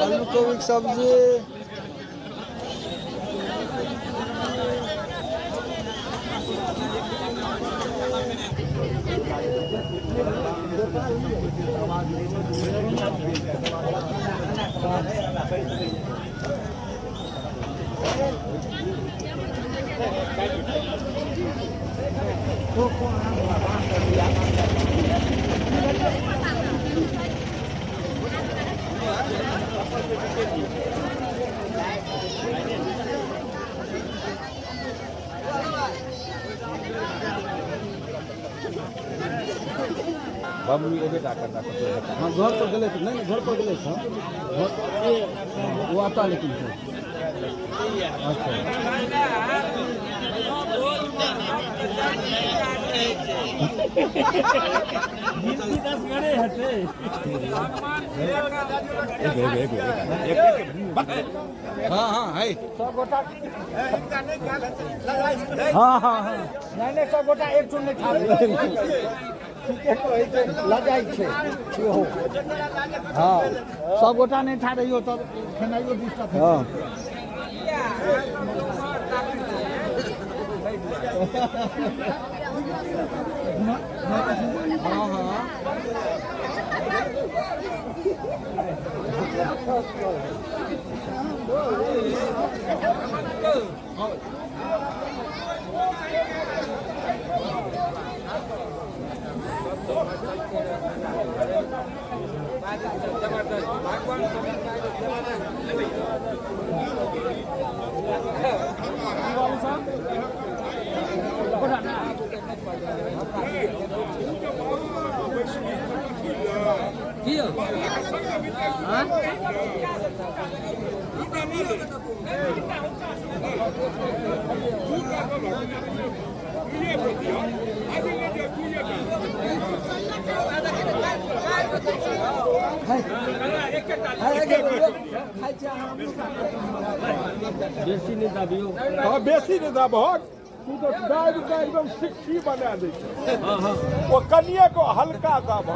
आलू गोभी की सब्जी बाबू ये डाकर हाँ घर पर गले नहीं घर पर गले था वो आता लेकिन अच्छा हाँ हाँ है हाँ हाँ हाँ नहीं सब गोटा एक चुन नहीं खा लगाई छे हो हाँ सब गोटा नहीं ठा रही हो तब खेनाइयो डिस्टर्ब हाँ हाँ हाँ बेसी नहीं दाबियो हाँ बेसी नहीं दाब तू तो दाब का एकदम सिक्की बना दे वो कनिया को हल्का दाब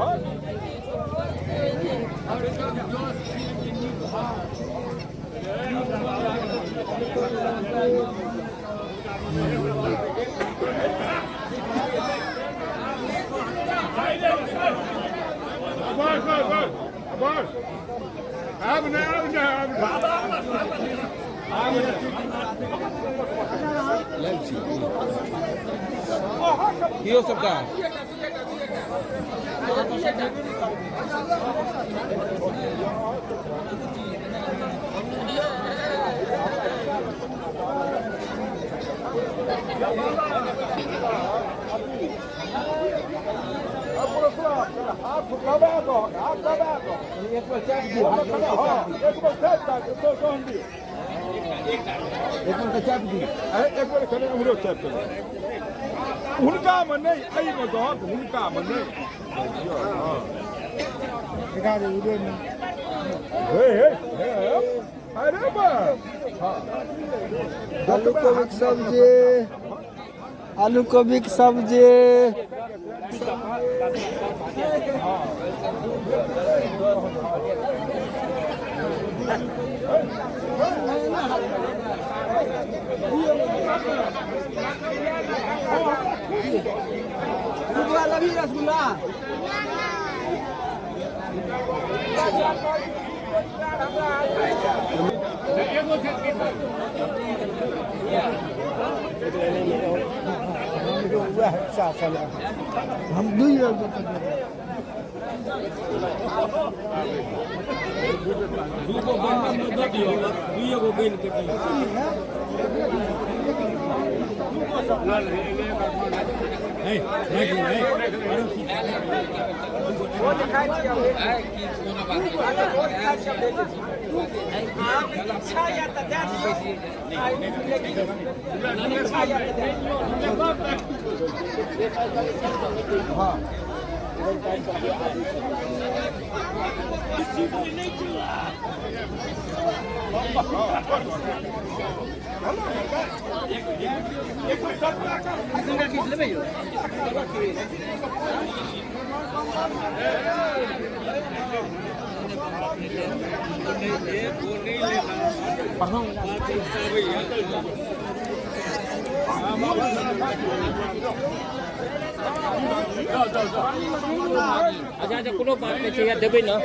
हो सकता है हाथ दबा दो एक बार चेक दियो हां एक बार चेक कर तो दी एक बार चेक दी एक बार खड़े हमरो चेक कर उनका में नहीं आई में दो उनका में नहीं हां दिखा दे वीडियो में हे अरे बा हां आलू गोभी की सब्जी आलू गोभी की सब्जी रसगुल्ला हम दुई हाँ अच्छा अच्छा कोनो बात नहीं छै यार देबै ना